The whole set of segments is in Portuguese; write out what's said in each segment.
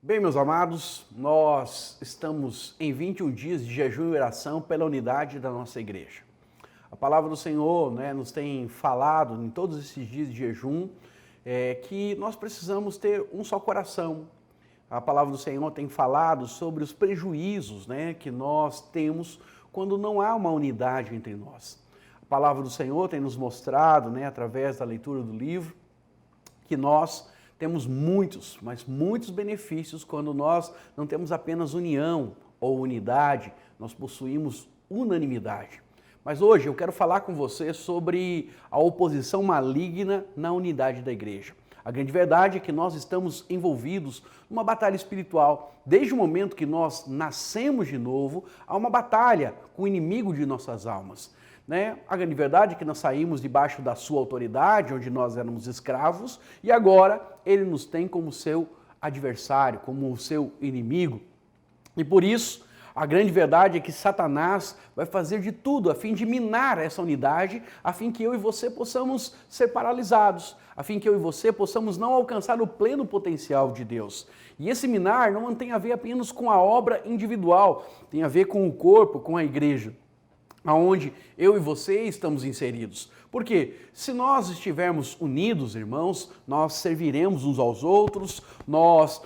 Bem, meus amados, nós estamos em 21 dias de jejum e oração pela unidade da nossa igreja. A palavra do Senhor, nos tem falado em todos esses dias de jejum que nós precisamos ter um só coração. A palavra do Senhor tem falado sobre os prejuízos, que nós temos quando não há uma unidade entre nós. A palavra do Senhor tem nos mostrado, através da leitura do livro, que nós temos muitos, mas muitos benefícios quando nós não temos apenas união ou unidade, nós possuímos unanimidade. Mas hoje eu quero falar com você sobre a oposição maligna na unidade da igreja. A grande verdade é que nós estamos envolvidos numa batalha espiritual. Desde o momento que nós nascemos de novo, há uma batalha com o inimigo de nossas almas. A grande verdade é que nós saímos debaixo da sua autoridade, onde nós éramos escravos, e agora ele nos tem como seu adversário, como o seu inimigo. E por isso, a grande verdade é que Satanás vai fazer de tudo a fim de minar essa unidade, a fim que eu e você possamos ser paralisados, a fim que eu e você possamos não alcançar o pleno potencial de Deus. E esse minar não tem a ver apenas com a obra individual, tem a ver com o corpo, com a igreja, aonde eu e você estamos inseridos. Porque se nós estivermos unidos, irmãos, nós serviremos uns aos outros, nós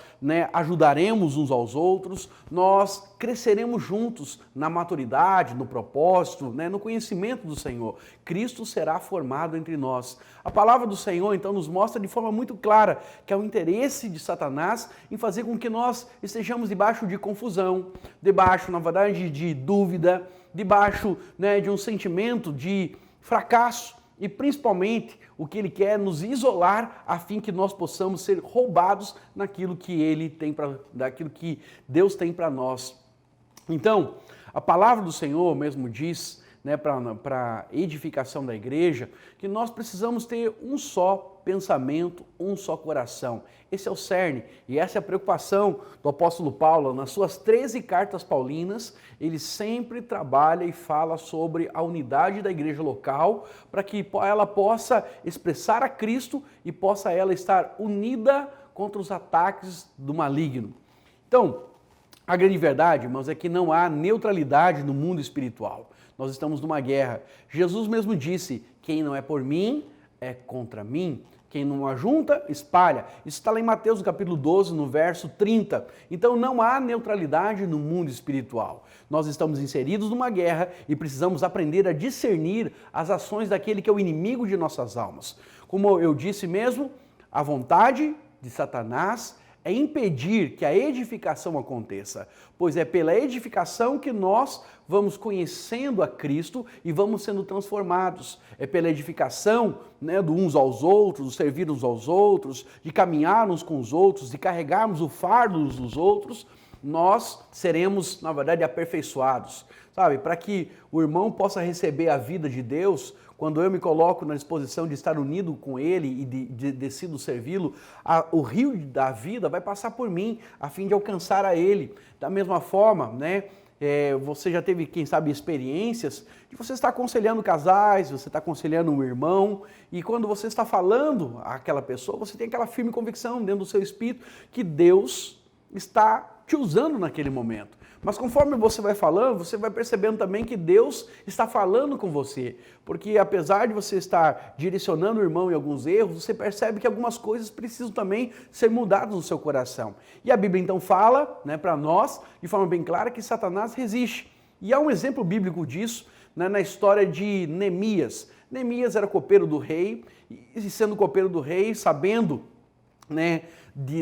ajudaremos uns aos outros, nós cresceremos juntos na maturidade, no propósito, no conhecimento do Senhor. Cristo será formado entre nós. A palavra do Senhor, então, nos mostra de forma muito clara que é o interesse de Satanás em fazer com que nós estejamos debaixo de confusão, debaixo, na verdade, de dúvida, debaixo de um sentimento de fracasso e principalmente o que ele quer é nos isolar a fim que nós possamos ser roubados naquilo que ele tem daquilo que Deus tem para nós. Então, a palavra do Senhor mesmo diz, para a edificação da igreja, que nós precisamos ter um só pensamento, um só coração. Esse é o cerne e essa é a preocupação do apóstolo Paulo. Nas suas 13 cartas paulinas, ele sempre trabalha e fala sobre a unidade da igreja local, para que ela possa expressar a Cristo e possa ela estar unida contra os ataques do maligno. Então, a grande verdade, irmãos, é que não há neutralidade no mundo espiritual. Nós estamos numa guerra. Jesus mesmo disse, quem não é por mim, é contra mim. Quem não ajunta, espalha. Isso está lá em Mateus, no capítulo 12, no verso 30. Então não há neutralidade no mundo espiritual. Nós estamos inseridos numa guerra e precisamos aprender a discernir as ações daquele que é o inimigo de nossas almas. Como eu disse mesmo, a vontade de Satanás é impedir que a edificação aconteça, pois é pela edificação que nós vamos conhecendo a Cristo e vamos sendo transformados. É pela edificação do uns aos outros, de servir uns aos outros, de caminhar uns com os outros, de carregarmos o fardo uns dos outros, nós seremos, na verdade, aperfeiçoados. Para que o irmão possa receber a vida de Deus, quando eu me coloco na disposição de estar unido com Ele e decido servi-lo, o rio da vida vai passar por mim, a fim de alcançar a Ele. Da mesma forma, você já teve, quem sabe, experiências de você estar aconselhando casais, você está aconselhando um irmão, e quando você está falando àquela pessoa, você tem aquela firme convicção dentro do seu espírito que Deus está te usando naquele momento. Mas conforme você vai falando, você vai percebendo também que Deus está falando com você. Porque apesar de você estar direcionando o irmão em alguns erros, você percebe que algumas coisas precisam também ser mudadas no seu coração. E a Bíblia então fala para nós, de forma bem clara, que Satanás resiste. E há um exemplo bíblico disso na história de Neemias. Neemias era copeiro do rei, e sendo copeiro do rei, sabendo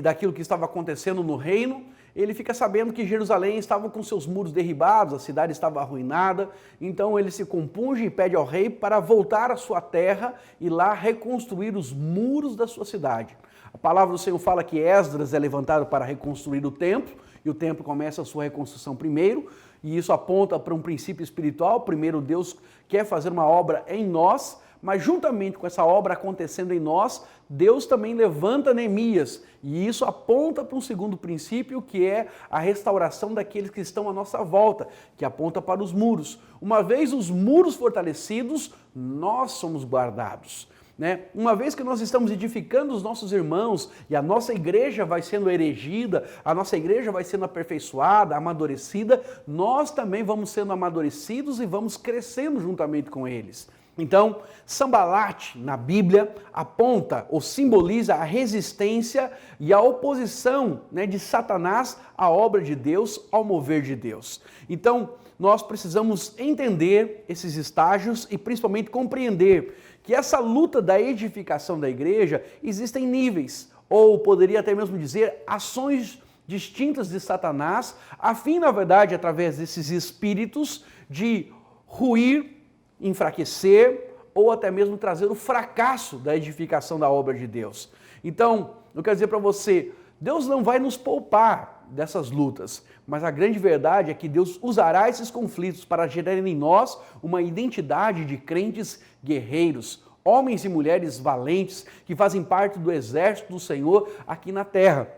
daquilo que estava acontecendo no reino, ele fica sabendo que Jerusalém estava com seus muros derribados, a cidade estava arruinada, então ele se compunge e pede ao rei para voltar à sua terra e lá reconstruir os muros da sua cidade. A palavra do Senhor fala que Esdras é levantado para reconstruir o templo, e o templo começa a sua reconstrução primeiro, e isso aponta para um princípio espiritual. Primeiro Deus quer fazer uma obra em nós, mas juntamente com essa obra acontecendo em nós, Deus também levanta Neemias. E isso aponta para um segundo princípio, que é a restauração daqueles que estão à nossa volta, que aponta para os muros. Uma vez os muros fortalecidos, nós somos guardados. né? Uma vez que nós estamos edificando os nossos irmãos e a nossa igreja vai sendo erigida, a nossa igreja vai sendo aperfeiçoada, amadurecida, nós também vamos sendo amadurecidos e vamos crescendo juntamente com eles. Então, Sambalat, na Bíblia, aponta ou simboliza a resistência e a oposição, né, de Satanás à obra de Deus, ao mover de Deus. Então, nós precisamos entender esses estágios e principalmente compreender que essa luta da edificação da igreja existem níveis, ou poderia até mesmo dizer ações distintas de Satanás, a fim, na verdade, através desses espíritos, de ruir, enfraquecer ou até mesmo trazer o fracasso da edificação da obra de Deus. Então, eu quero dizer para você, Deus não vai nos poupar dessas lutas, mas a grande verdade é que Deus usará esses conflitos para gerar em nós uma identidade de crentes guerreiros, homens e mulheres valentes que fazem parte do exército do Senhor aqui na terra.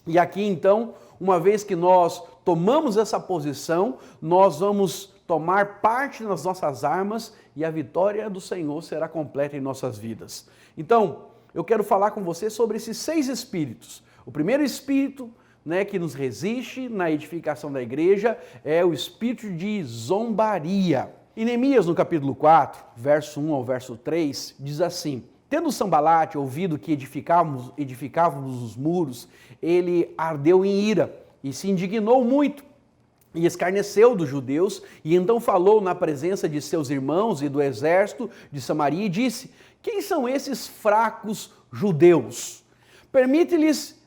E aqui então, uma vez que nós tomamos essa posição, nós vamos tomar parte nas nossas armas e a vitória do Senhor será completa em nossas vidas. Então, eu quero falar com você sobre esses 6 espíritos. O primeiro espírito, né, que nos resiste na edificação da igreja é o espírito de zombaria. Em Neemias, no capítulo 4, verso 1 ao verso 3, diz assim: tendo Sambalat ouvido que edificávamos os muros, ele ardeu em ira e se indignou muito e escarneceu dos judeus, e então falou na presença de seus irmãos e do exército de Samaria e disse: quem são esses fracos judeus? Permite-lhes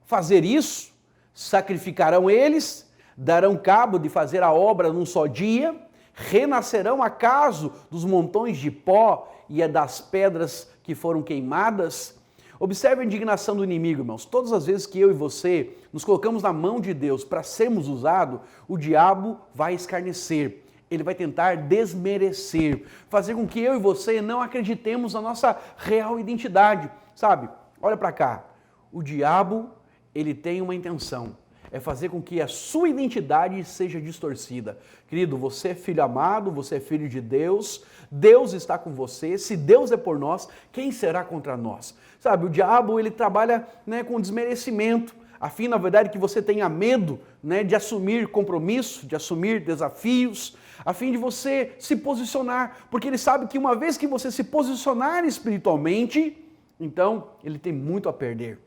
fazer isso? Sacrificarão eles? Darão cabo de fazer a obra num só dia? Renascerão acaso dos montões de pó e das pedras que foram queimadas? Observe a indignação do inimigo, irmãos. Todas as vezes que eu e você nos colocamos na mão de Deus para sermos usados, o diabo vai escarnecer. Ele vai tentar desmerecer, fazer com que eu e você não acreditemos na nossa real identidade. Sabe, olha para cá. O diabo, ele tem uma intenção. É fazer com que a sua identidade seja distorcida. Querido, você é filho amado, você é filho de Deus, Deus está com você, se Deus é por nós, quem será contra nós? Sabe, o diabo, ele trabalha, né, com desmerecimento, a fim, na verdade, que você tenha medo, né, de assumir compromisso, de assumir desafios, a fim de você se posicionar, porque ele sabe que uma vez que você se posicionar espiritualmente, então ele tem muito a perder.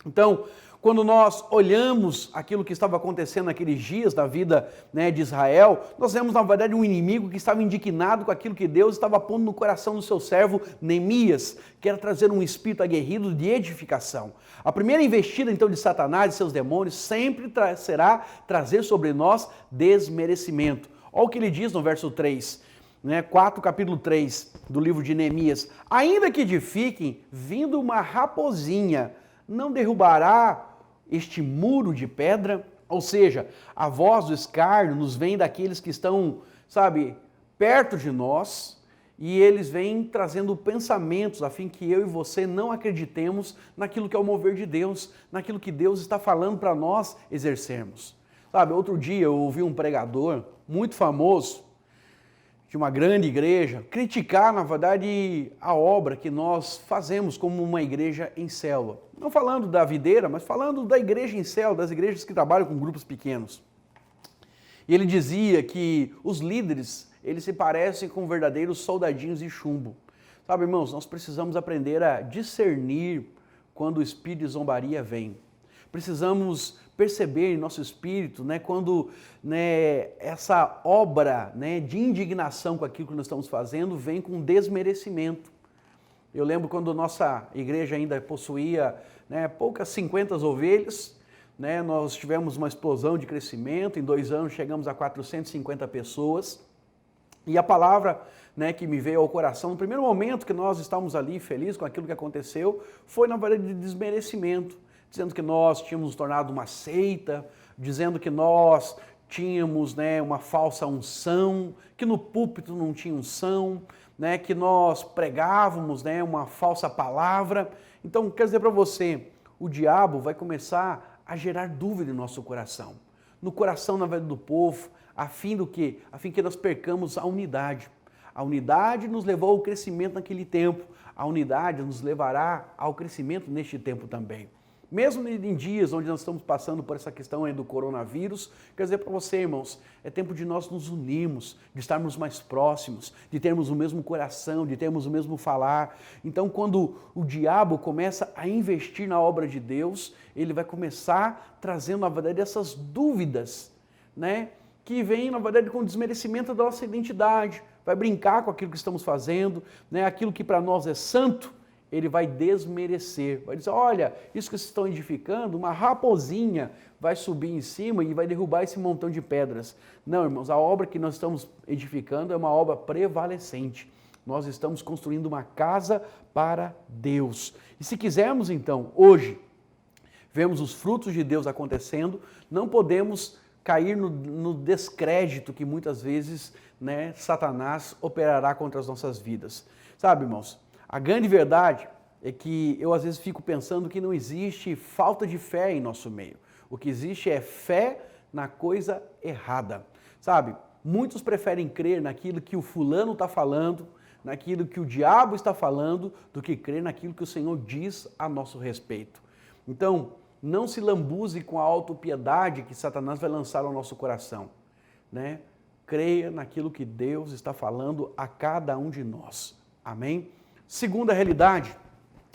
Então, quando nós olhamos aquilo que estava acontecendo naqueles dias da vida, né, de Israel, nós vemos, na verdade, um inimigo que estava indignado com aquilo que Deus estava pondo no coração do seu servo Neemias, que era trazer um espírito aguerrido de edificação. A primeira investida, então, de Satanás e seus demônios sempre será trazer sobre nós desmerecimento. Olha o que ele diz no verso 3, né, 4, capítulo 3 do livro de Neemias. Ainda que edifiquem, vindo uma raposinha, não derrubará este muro de pedra? Ou seja, a voz do escárnio nos vem daqueles que estão, sabe, perto de nós, e eles vêm trazendo pensamentos a fim que eu e você não acreditemos naquilo que é o mover de Deus, naquilo que Deus está falando para nós exercermos. Sabe, outro dia eu ouvi um pregador muito famoso, de uma grande igreja, criticar, na verdade, a obra que nós fazemos como uma igreja em célula. Não falando da videira, mas falando da igreja em célula, das igrejas que trabalham com grupos pequenos. E ele dizia que os líderes, eles se parecem com verdadeiros soldadinhos de chumbo. Sabe, irmãos, nós precisamos aprender a discernir quando o espírito de zombaria vem. Precisamos perceber em nosso espírito, né, quando, né, essa obra, né, de indignação com aquilo que nós estamos fazendo vem com desmerecimento. Eu lembro quando nossa igreja ainda possuía, né, poucas 50 ovelhas, né, nós tivemos uma explosão de crescimento, em 2 anos chegamos a 450 pessoas, e a palavra, né, que me veio ao coração, no primeiro momento que nós estávamos ali felizes com aquilo que aconteceu, foi na verdade de desmerecimento, dizendo que nós tínhamos nos tornado uma seita, dizendo que nós tínhamos, né, uma falsa unção, que no púlpito não tinha unção, né, que nós pregávamos, né, uma falsa palavra. Então, quer dizer para você, o diabo vai começar a gerar dúvida em nosso coração, no coração, na verdade, do povo, a fim do quê? A fim que nós percamos a unidade, A unidade nos levou ao crescimento naquele tempo. A unidade nos levará ao crescimento neste tempo também. Mesmo em dias onde nós estamos passando por essa questão aí do coronavírus, quer dizer para você, irmãos, é tempo de nós nos unirmos, de estarmos mais próximos, de termos o mesmo coração, de termos o mesmo falar. Então, quando o diabo começa a investir na obra de Deus, ele vai começar trazendo, na verdade, essas dúvidas, né? Que vêm, na verdade, com o desmerecimento da nossa identidade. Vai brincar com aquilo que estamos fazendo, né? Aquilo que para nós é santo, ele vai desmerecer, vai dizer, olha, isso que vocês estão edificando, uma raposinha vai subir em cima e vai derrubar esse montão de pedras. Não, irmãos, a obra que nós estamos edificando é uma obra prevalecente. Nós estamos construindo uma casa para Deus. E se quisermos, então, hoje, vemos os frutos de Deus acontecendo, não podemos cair no descrédito que muitas vezes, né, Satanás operará contra as nossas vidas. Sabe, irmãos, a grande verdade é que eu às vezes fico pensando que não existe falta de fé em nosso meio. O que existe é fé na coisa errada. Sabe, muitos preferem crer naquilo que o fulano está falando, naquilo que o diabo está falando, do que crer naquilo que o Senhor diz a nosso respeito. Então, não se lambuze com a autopiedade que Satanás vai lançar ao nosso coração, né? Creia naquilo que Deus está falando a cada um de nós. Amém? Segunda realidade,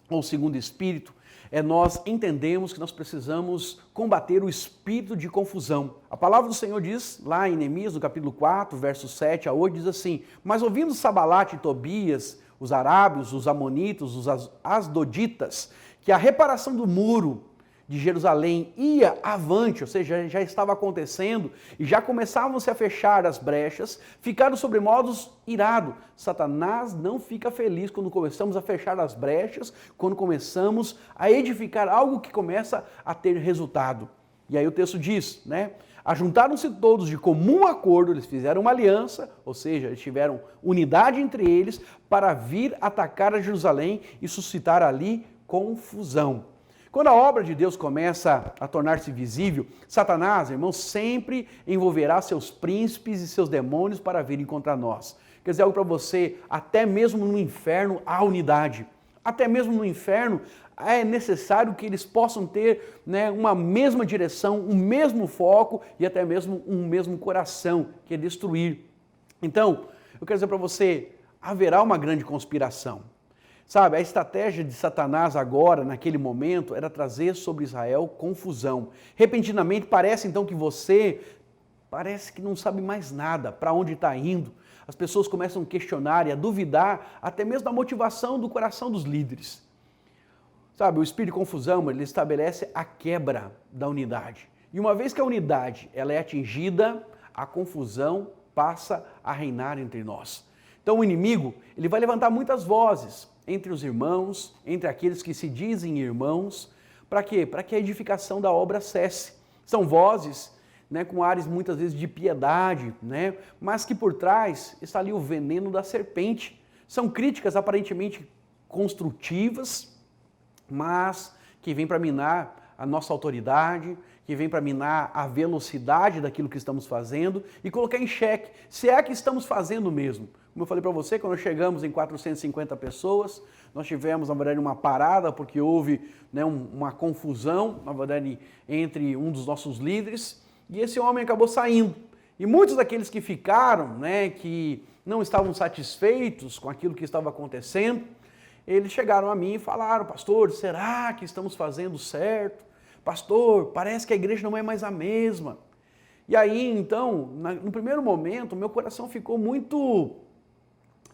ou segundo espírito, é nós entendemos que nós precisamos combater o espírito de confusão. A palavra do Senhor diz, lá em Neemias, no capítulo 4, versos 7 a 8, diz assim, mas ouvindo Sabalate e Tobias, os arábios, os amonitas, os asdoditas, que a reparação do muro de Jerusalém ia avante, ou seja, já estava acontecendo e já começavam-se a fechar as brechas, ficaram sobremodos irados. Satanás não fica feliz quando começamos a fechar as brechas, quando começamos a edificar algo que começa a ter resultado. E aí o texto diz, né? Ajuntaram-se todos de comum acordo, eles fizeram uma aliança, ou seja, eles tiveram unidade entre eles para vir atacar a Jerusalém e suscitar ali confusão. Quando a obra de Deus começa a tornar-se visível, Satanás, irmãos, sempre envolverá seus príncipes e seus demônios para virem contra nós. Quer dizer algo para você, até mesmo no inferno há unidade. Até mesmo no inferno é necessário que eles possam ter, né, uma mesma direção, um mesmo foco e até mesmo um mesmo coração, que é destruir. Então, eu quero dizer para você, haverá uma grande conspiração. Sabe, a estratégia de Satanás agora, naquele momento, era trazer sobre Israel confusão. Repentinamente, parece então que você parece que não sabe mais nada, para onde está indo. As pessoas começam a questionar e a duvidar até mesmo da motivação do coração dos líderes. Sabe, o espírito de confusão, ele estabelece a quebra da unidade. E uma vez que a unidade ela é atingida, a confusão passa a reinar entre nós. Então o inimigo, ele vai levantar muitas vozes entre os irmãos, entre aqueles que se dizem irmãos, para quê? Para que a edificação da obra cesse. São vozes, né, com ares muitas vezes de piedade, né, mas que por trás está ali o veneno da serpente. São críticas aparentemente construtivas, mas que vêm para minar a nossa autoridade, que vem para minar a velocidade daquilo que estamos fazendo e colocar em xeque se é que estamos fazendo mesmo. Como eu falei para você, quando chegamos em 450 pessoas, nós tivemos, na verdade, uma parada, porque houve, né, uma confusão, na verdade, entre um dos nossos líderes, e esse homem acabou saindo. E muitos daqueles que ficaram, né, que não estavam satisfeitos com aquilo que estava acontecendo, eles chegaram a mim e falaram, pastor, será que estamos fazendo certo? Pastor, parece que a igreja não é mais a mesma. E aí, então, no primeiro momento, meu coração ficou muito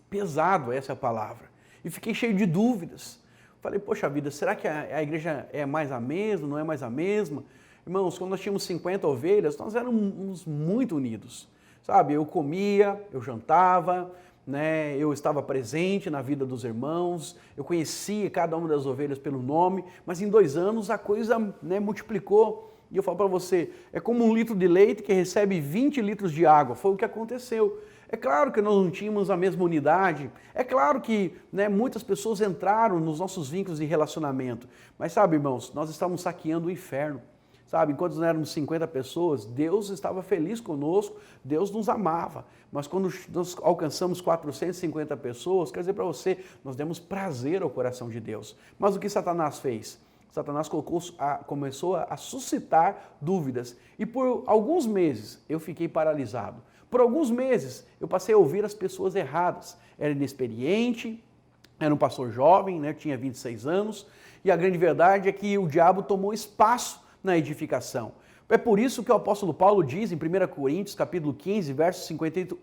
pesado, essa é a palavra. E fiquei cheio de dúvidas. Falei, poxa vida, será que a igreja é mais a mesma, não é mais a mesma? Irmãos, quando nós tínhamos 50 ovelhas, nós éramos muito unidos. Sabe, eu comia, eu jantava, né, eu estava presente na vida dos irmãos, eu conhecia cada uma das ovelhas pelo nome, mas em 2 anos a coisa, né, multiplicou. E eu falo para você, é como 1 litro de leite que recebe 20 litros de água, foi o que aconteceu. É claro que nós não tínhamos a mesma unidade, é claro que, né, muitas pessoas entraram nos nossos vínculos de relacionamento, mas sabe, irmãos, nós estávamos saqueando o inferno. Sabe, enquanto nós éramos 50 pessoas, Deus estava feliz conosco, Deus nos amava. Mas quando nós alcançamos 450 pessoas, quer dizer para você, nós demos prazer ao coração de Deus. Mas o que Satanás fez? Satanás começou a suscitar dúvidas. E por alguns meses eu fiquei paralisado. Por alguns meses eu passei a ouvir as pessoas erradas. Era inexperiente, era um pastor jovem, né, tinha 26 anos. E a grande verdade é que o diabo tomou espaço na edificação. É por isso que o apóstolo Paulo diz em 1 Coríntios, capítulo 15, verso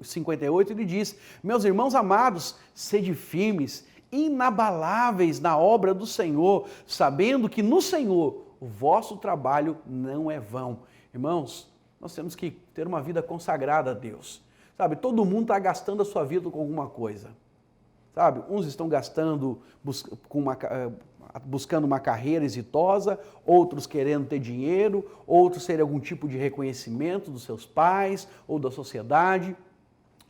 58, ele diz: meus irmãos amados, sede firmes, inabaláveis na obra do Senhor, sabendo que no Senhor o vosso trabalho não é vão. Irmãos, nós temos que ter uma vida consagrada a Deus. Sabe, todo mundo está gastando a sua vida com alguma coisa. Sabe, uns estão gastando buscando uma carreira exitosa, outros querendo ter dinheiro, outros terem algum tipo de reconhecimento dos seus pais ou da sociedade.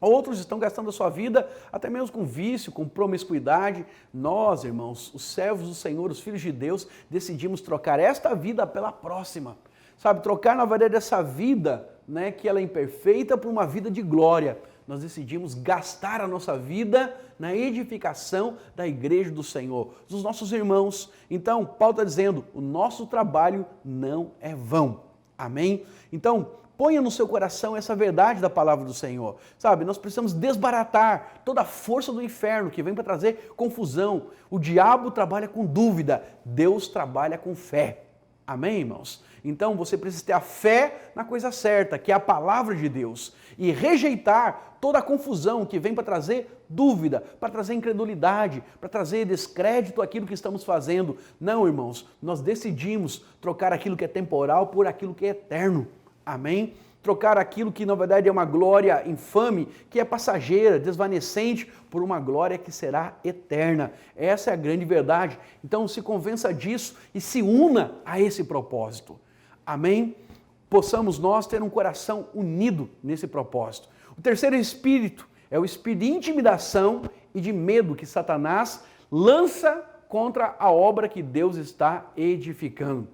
Outros estão gastando a sua vida até mesmo com vício, com promiscuidade. Nós, irmãos, os servos do Senhor, os filhos de Deus, decidimos trocar esta vida pela próxima. Sabe, trocar na verdade essa vida, né, que ela é imperfeita, por uma vida de glória. Nós decidimos gastar a nossa vida na edificação da igreja do Senhor, dos nossos irmãos. Então, Paulo está dizendo, o nosso trabalho não é vão. Amém? Então, ponha no seu coração essa verdade da palavra do Senhor. Sabe, nós precisamos desbaratar toda a força do inferno que vem para trazer confusão. O diabo trabalha com dúvida, Deus trabalha com fé. Amém, irmãos? Então você precisa ter a fé na coisa certa, que é a palavra de Deus, e rejeitar toda a confusão que vem para trazer dúvida, para trazer incredulidade, para trazer descrédito àquilo que estamos fazendo. Não, irmãos, nós decidimos trocar aquilo que é temporal por aquilo que é eterno. Amém? Trocar aquilo que na verdade é uma glória infame, que é passageira, desvanecente, por uma glória que será eterna. Essa é a grande verdade. Então se convença disso e se una a esse propósito. Amém? Possamos nós ter um coração unido nesse propósito. O terceiro espírito é o espírito de intimidação e de medo que Satanás lança contra a obra que Deus está edificando.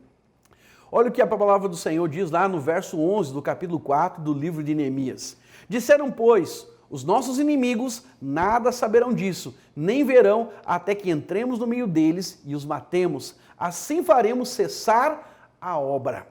Olha o que a palavra do Senhor diz lá no verso 11 do capítulo 4 do livro de Neemias. Disseram, pois, os nossos inimigos nada saberão disso, nem verão até que entremos no meio deles e os matemos. Assim faremos cessar a obra.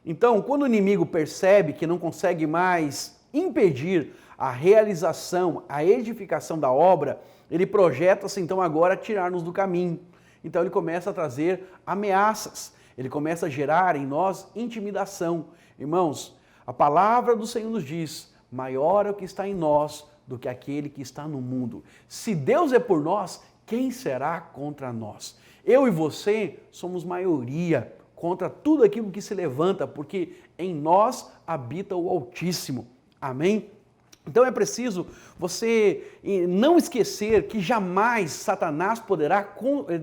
Então, quando o inimigo percebe que não consegue mais impedir a realização, a edificação da obra, ele projeta-se então agora tirar-nos do caminho. Então ele começa a trazer ameaças. Ele começa a gerar em nós intimidação. Irmãos, a palavra do Senhor nos diz, maior é o que está em nós do que aquele que está no mundo. Se Deus é por nós, quem será contra nós? Eu e você somos maioria contra tudo aquilo que se levanta, porque em nós habita o Altíssimo. Amém? Então é preciso você não esquecer que jamais Satanás poderá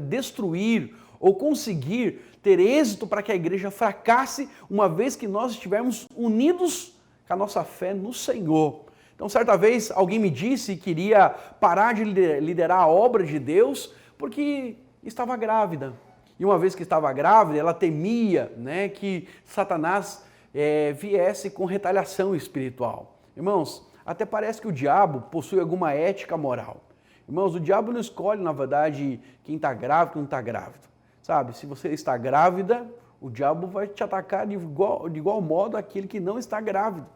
destruir ou conseguir ter êxito para que a igreja fracasse, uma vez que nós estivermos unidos com a nossa fé no Senhor. Então, certa vez, alguém me disse que queria parar de liderar a obra de Deus porque estava grávida. E uma vez que estava grávida, ela temia, né, que Satanás viesse com retaliação espiritual. Irmãos, até parece que o diabo possui alguma ética moral. Irmãos, o diabo não escolhe, na verdade, quem está grávido e quem não está grávido. Sabe, se você está grávida, o diabo vai te atacar de igual modo aquele que não está grávido.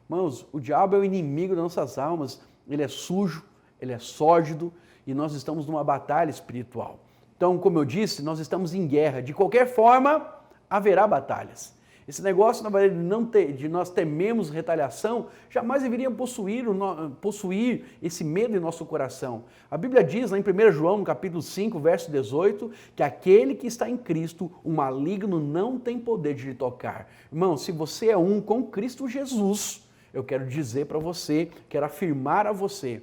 Irmãos, o diabo é o inimigo das nossas almas, ele é sujo, ele é sórdido e nós estamos numa batalha espiritual. Então, como eu disse, nós estamos em guerra. De qualquer forma, haverá batalhas. Esse negócio, na verdade, de nós temermos retaliação, jamais deveria possuir esse medo em nosso coração. A Bíblia diz lá em 1 João, no capítulo 5, verso 18, que aquele que está em Cristo, o maligno não tem poder de lhe tocar. Irmão, se você é um com Cristo Jesus, eu quero dizer para você, quero afirmar a você,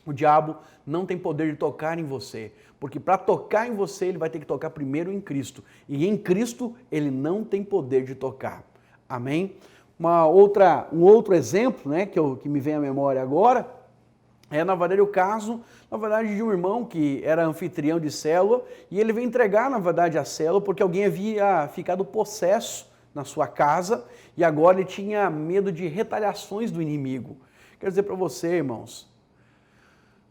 o diabo não tem poder de tocar em você, porque para tocar em você, ele vai ter que tocar primeiro em Cristo. E em Cristo, ele não tem poder de tocar. Amém? Um outro exemplo, né, que me vem à memória agora, é, na verdade, o caso, na verdade, de um irmão que era anfitrião de célula, e ele veio entregar, na verdade, a célula, porque alguém havia ficado possesso, na sua casa e agora ele tinha medo de retaliações do inimigo. Quero dizer para você, irmãos,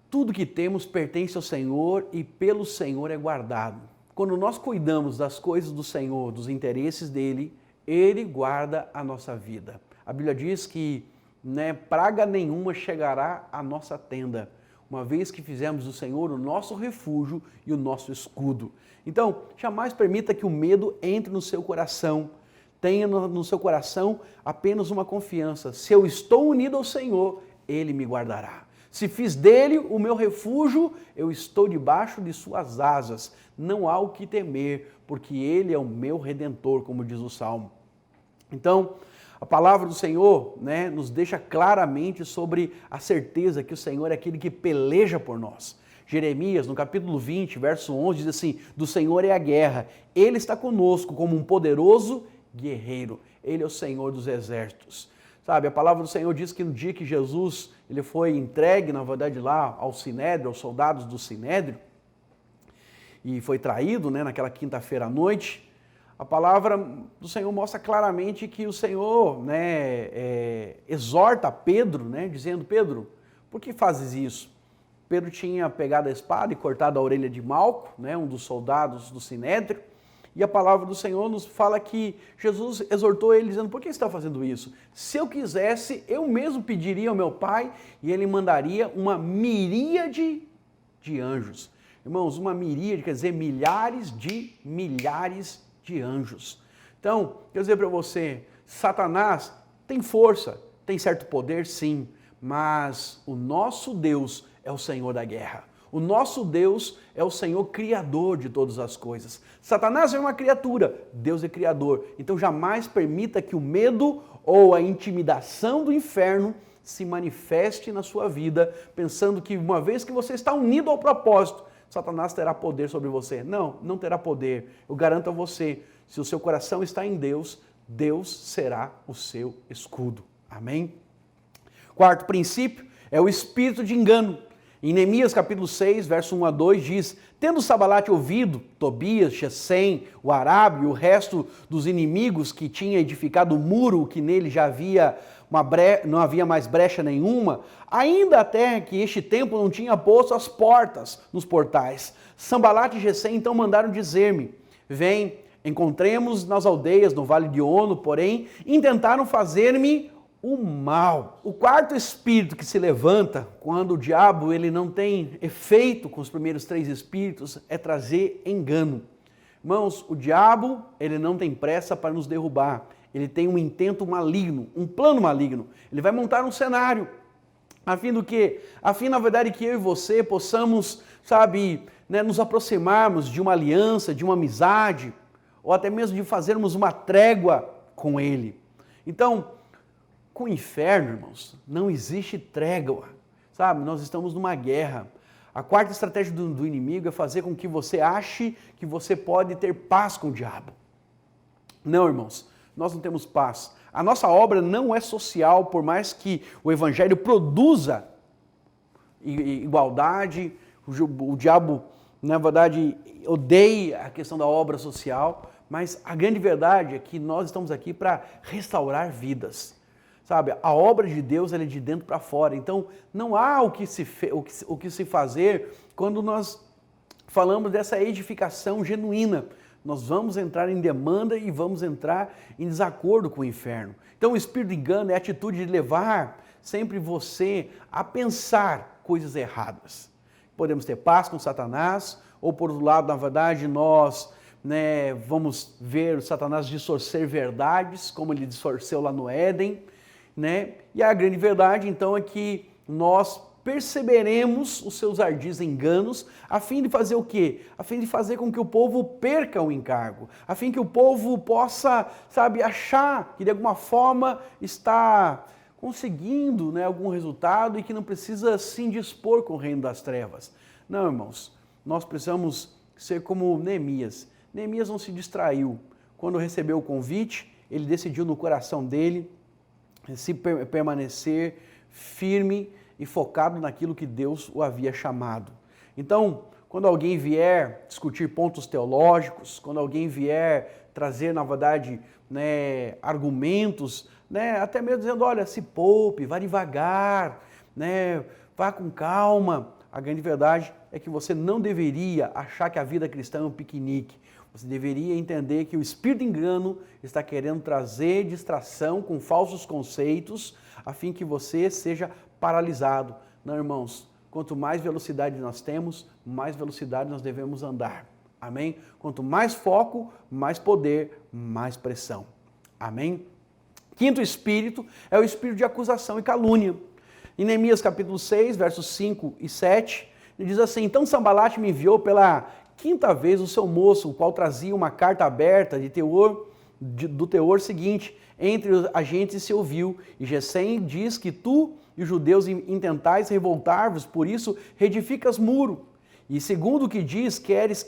tudo que temos pertence ao Senhor e pelo Senhor é guardado. Quando nós cuidamos das coisas do Senhor, dos interesses dele, ele guarda a nossa vida. A Bíblia diz que praga nenhuma chegará à nossa tenda, uma vez que fizemos do Senhor o nosso refúgio e o nosso escudo. Então, jamais permita que o medo entre no seu coração. Tenha no seu coração apenas uma confiança. Se eu estou unido ao Senhor, Ele me guardará. Se fiz dele o meu refúgio, eu estou debaixo de suas asas. Não há o que temer, porque Ele é o meu Redentor, como diz o Salmo. Então, a palavra do Senhor nos deixa claramente sobre a certeza que o Senhor é aquele que peleja por nós. Jeremias, no capítulo 20, verso 11, diz assim: do Senhor é a guerra, Ele está conosco como um poderoso guerreiro. Ele é o Senhor dos exércitos. Sabe, a palavra do Senhor diz que no dia que Jesus ele foi entregue, na verdade, lá ao Sinédrio, aos soldados do Sinédrio, e foi traído naquela quinta-feira à noite, a palavra do Senhor mostra claramente que o Senhor exorta Pedro, dizendo: Pedro, por que fazes isso? Pedro tinha pegado a espada e cortado a orelha de Malco, um dos soldados do Sinédrio, e a palavra do Senhor nos fala que Jesus exortou ele dizendo: por que você está fazendo isso? Se eu quisesse, eu mesmo pediria ao meu Pai e ele mandaria uma miríade de anjos. Irmãos, uma miríade quer dizer milhares de anjos. Então, quero dizer para você, Satanás tem força, tem certo poder, sim, mas o nosso Deus é o Senhor da guerra. O nosso Deus é o Senhor criador de todas as coisas. Satanás é uma criatura, Deus é criador. Então jamais permita que o medo ou a intimidação do inferno se manifeste na sua vida, pensando que uma vez que você está unido ao propósito, Satanás terá poder sobre você. Não, não terá poder. Eu garanto a você, se o seu coração está em Deus, Deus será o seu escudo. Amém? Quarto princípio é o espírito de engano. Em Neemias capítulo 6, verso 1 a 2 diz: tendo Sabalate ouvido Tobias, Gesem, o Arabe e o resto dos inimigos que tinha edificado o muro, que nele já havia não havia mais brecha nenhuma, ainda até que este templo não tinha posto as portas nos portais, Sanbalate e Gesem então mandaram dizer-me: vem, encontremos nas aldeias no vale de Ono, porém intentaram fazer-me o mal. O quarto espírito que se levanta quando o diabo ele não tem efeito com os primeiros três espíritos é trazer engano. Irmãos, o diabo ele não tem pressa para nos derrubar. Ele tem um intento maligno, um plano maligno. Ele vai montar um cenário a fim do quê? A fim, na verdade, que eu e você possamos, nos aproximarmos de uma aliança, de uma amizade, ou até mesmo de fazermos uma trégua com ele. Então, com o inferno, irmãos, não existe trégua, nós estamos numa guerra. A quarta estratégia do inimigo é fazer com que você ache que você pode ter paz com o diabo. Não, irmãos, nós não temos paz. A nossa obra não é social, por mais que o evangelho produza igualdade, o diabo, na verdade, odeia a questão da obra social, mas a grande verdade é que nós estamos aqui para restaurar vidas. A obra de Deus é de dentro para fora. Então, não há o que se fazer quando nós falamos dessa edificação genuína. Nós vamos entrar em demanda e vamos entrar em desacordo com o inferno. Então, o espírito de engano é a atitude de levar sempre você a pensar coisas erradas. Podemos ter paz com Satanás, ou por outro lado, na verdade, nós vamos ver o Satanás distorcer verdades, como ele distorceu lá no Éden. E a grande verdade, então, é que nós perceberemos os seus ardis enganos, a fim de fazer o quê? A fim de fazer com que o povo perca o encargo, a fim que o povo possa, achar que de alguma forma está conseguindo algum resultado e que não precisa se indispor com o reino das trevas. Não, irmãos, nós precisamos ser como Neemias. Neemias não se distraiu. Quando recebeu o convite, ele decidiu no coração dele se permanecer firme e focado naquilo que Deus o havia chamado. Então, quando alguém vier discutir pontos teológicos, quando alguém vier trazer, na verdade, né, argumentos, né, até mesmo dizendo, olha, se poupe, vá devagar, né, vá com calma. A grande verdade é que você não deveria achar que a vida cristã é um piquenique. Você deveria entender que o espírito de engano está querendo trazer distração com falsos conceitos, a fim que você seja paralisado. Não, irmãos, quanto mais velocidade nós temos, mais velocidade nós devemos andar. Amém? Quanto mais foco, mais poder, mais pressão. Amém? Quinto espírito é o espírito de acusação e calúnia. Em Neemias capítulo 6, versos 5 e 7, ele diz assim, então Sambalate me enviou pela quinta vez o seu moço, o qual trazia uma carta aberta do teor seguinte, entre os agentes se ouviu, e Gesem diz que tu e os judeus intentais revoltar-vos, por isso reedificas muro. E segundo o que diz, queres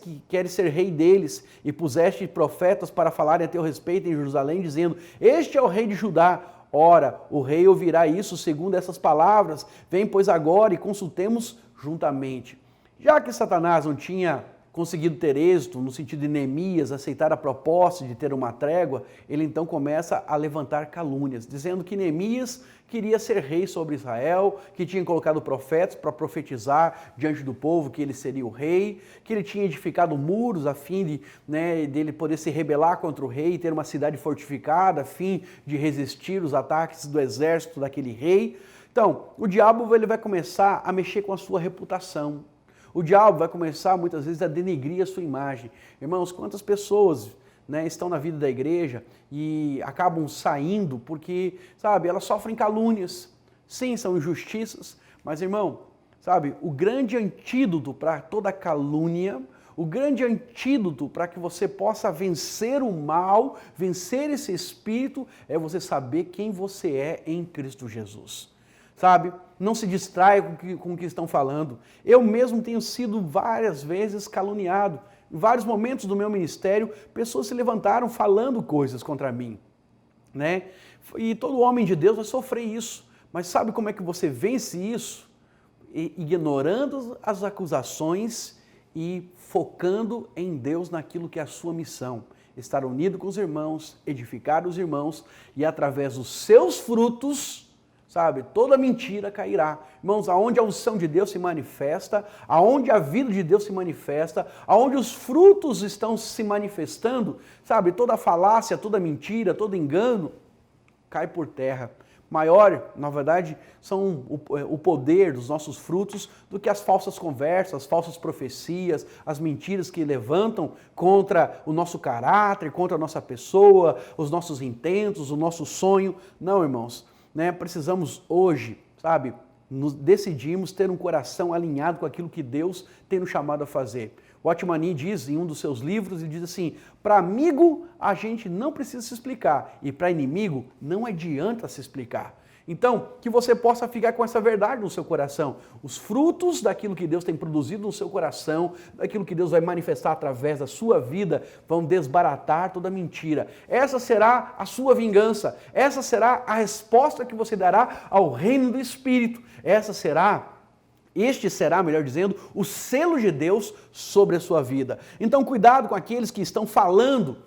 ser rei deles, e puseste profetas para falarem a teu respeito em Jerusalém, dizendo, este é o rei de Judá. Ora, o rei ouvirá isso segundo essas palavras, vem pois agora e consultemos juntamente. Já que Satanás não tinha conseguido ter êxito, no sentido de Neemias aceitar a proposta de ter uma trégua, ele então começa a levantar calúnias, dizendo que Neemias queria ser rei sobre Israel, que tinha colocado profetas para profetizar diante do povo que ele seria o rei, que ele tinha edificado muros a fim dele poder se rebelar contra o rei e ter uma cidade fortificada a fim de resistir os ataques do exército daquele rei. Então, o diabo ele vai começar a mexer com a sua reputação. O diabo vai começar muitas vezes a denegrir a sua imagem. Irmãos, quantas pessoas estão na vida da igreja e acabam saindo porque, sabe, elas sofrem calúnias. Sim, são injustiças, mas, irmão, sabe, o grande antídoto para toda calúnia, o grande antídoto para que você possa vencer o mal, vencer esse espírito, é você saber quem você é em Cristo Jesus. Sabe, não se distraia com o que estão falando. Eu mesmo tenho sido várias vezes caluniado. Em vários momentos do meu ministério, pessoas se levantaram falando coisas contra mim, né? E todo homem de Deus vai sofrer isso. Mas sabe como é que você vence isso? Ignorando as acusações e focando em Deus naquilo que é a sua missão. Estar unido com os irmãos, edificar os irmãos e através dos seus frutos, sabe, toda mentira cairá. Irmãos, aonde a unção de Deus se manifesta, aonde a vida de Deus se manifesta, aonde os frutos estão se manifestando, sabe, toda falácia, toda mentira, todo engano, cai por terra. Maior, na verdade, são o poder dos nossos frutos do que as falsas conversas, as falsas profecias, as mentiras que levantam contra o nosso caráter, contra a nossa pessoa, os nossos intentos, o nosso sonho. Não, irmãos. Precisamos hoje, sabe, decidimos ter um coração alinhado com aquilo que Deus tem nos chamado a fazer. O Otmani diz em um dos seus livros, ele diz assim, para amigo a gente não precisa se explicar e para inimigo não adianta se explicar. Então, que você possa ficar com essa verdade no seu coração. Os frutos daquilo que Deus tem produzido no seu coração, daquilo que Deus vai manifestar através da sua vida, vão desbaratar toda mentira. Essa será a sua vingança. Essa será a resposta que você dará ao reino do Espírito. Este será, melhor dizendo, o selo de Deus sobre a sua vida. Então, cuidado com aqueles que estão falando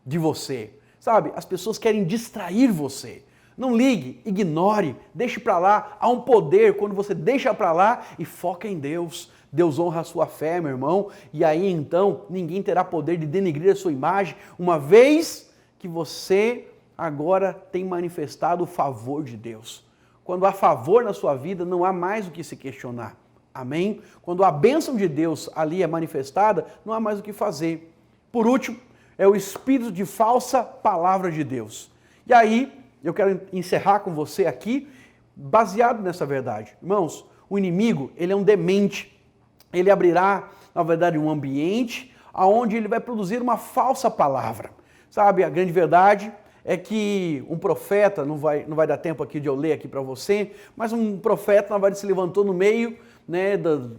de você. Sabe, as pessoas querem distrair você. Não ligue, ignore, deixe para lá. Há um poder quando você deixa para lá e foca em Deus. Deus honra a sua fé, meu irmão. E aí então ninguém terá poder de denegrir a sua imagem, uma vez que você agora tem manifestado o favor de Deus. Quando há favor na sua vida, não há mais o que se questionar. Amém? Quando a bênção de Deus ali é manifestada, não há mais o que fazer. Por último, é o espírito de falsa palavra de Deus. E aí, eu quero encerrar com você aqui, baseado nessa verdade. Irmãos, o inimigo, ele é um demente. Ele abrirá, na verdade, um ambiente onde ele vai produzir uma falsa palavra. Sabe, a grande verdade é que um profeta, não vai dar tempo aqui de eu ler aqui para você, mas um profeta, na verdade, se levantou no meio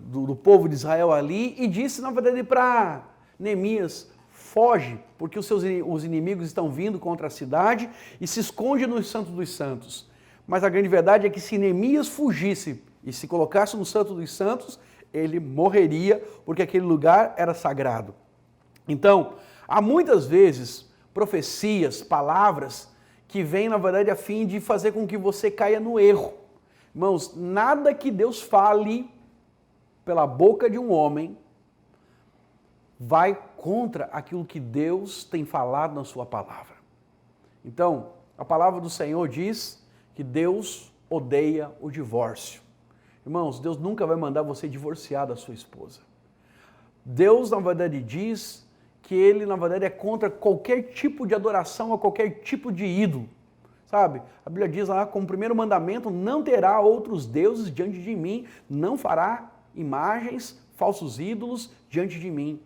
do povo de Israel ali e disse, na verdade, para Neemias, foge, porque os inimigos estão vindo contra a cidade e se esconde no Santo dos Santos. Mas a grande verdade é que se Neemias fugisse e se colocasse no Santo dos Santos, ele morreria, porque aquele lugar era sagrado. Então, há muitas vezes profecias, palavras que vêm, na verdade, a fim de fazer com que você caia no erro. Irmãos, nada que Deus fale pela boca de um homem vai contra aquilo que Deus tem falado na sua palavra. Então, a palavra do Senhor diz que Deus odeia o divórcio. Irmãos, Deus nunca vai mandar você divorciar da sua esposa. Deus, na verdade, diz que Ele, na verdade, é contra qualquer tipo de adoração a qualquer tipo de ídolo. Sabe? A Bíblia diz lá, como primeiro mandamento, não terá outros deuses diante de mim, não fará imagens, falsos ídolos diante de mim.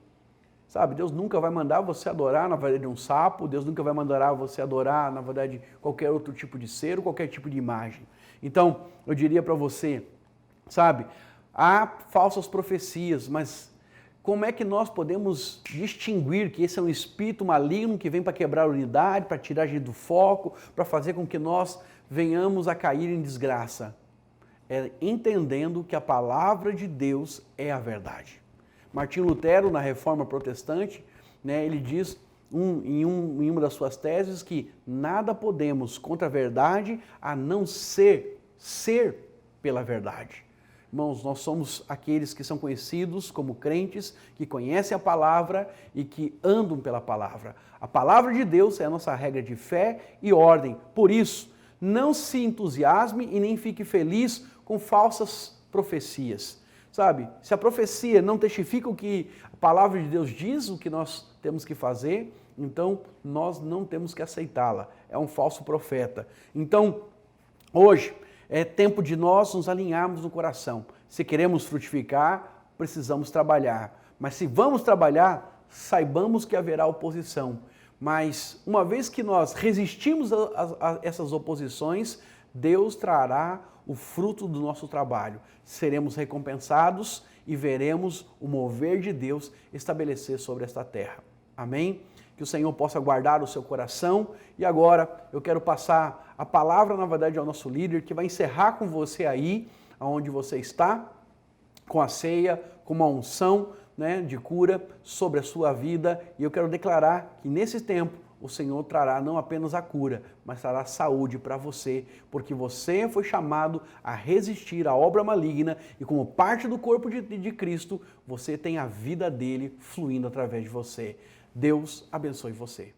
Sabe? Deus nunca vai mandar você adorar, na verdade, um sapo, Deus nunca vai mandar você adorar, na verdade, qualquer outro tipo de ser, ou qualquer tipo de imagem. Então, eu diria para você, sabe, há falsas profecias, mas como é que nós podemos distinguir que esse é um espírito maligno que vem para quebrar a unidade, para tirar a gente do foco, para fazer com que nós venhamos a cair em desgraça? É entendendo que a palavra de Deus é a verdade. Martinho Lutero, na Reforma Protestante, ele diz em uma das suas teses que nada podemos contra a verdade a não ser pela verdade. Irmãos, nós somos aqueles que são conhecidos como crentes, que conhecem a palavra e que andam pela palavra. A palavra de Deus é a nossa regra de fé e ordem. Por isso, não se entusiasme e nem fique feliz com falsas profecias. Sabe, se a profecia não testifica o que a palavra de Deus diz, o que nós temos que fazer, então nós não temos que aceitá-la. É um falso profeta. Então, hoje, é tempo de nós nos alinharmos no coração. Se queremos frutificar, precisamos trabalhar. Mas se vamos trabalhar, saibamos que haverá oposição. Mas uma vez que nós resistimos a essas oposições, Deus trará o fruto do nosso trabalho. Seremos recompensados e veremos o mover de Deus estabelecer sobre esta terra. Amém? Que o Senhor possa guardar o seu coração. E agora eu quero passar a palavra, na verdade, ao nosso líder, que vai encerrar com você aí, onde você está, com a ceia, com uma unção de cura sobre a sua vida. E eu quero declarar que nesse tempo o Senhor trará não apenas a cura, mas trará saúde para você, porque você foi chamado a resistir à obra maligna e como parte do corpo de Cristo, você tem a vida dele fluindo através de você. Deus abençoe você.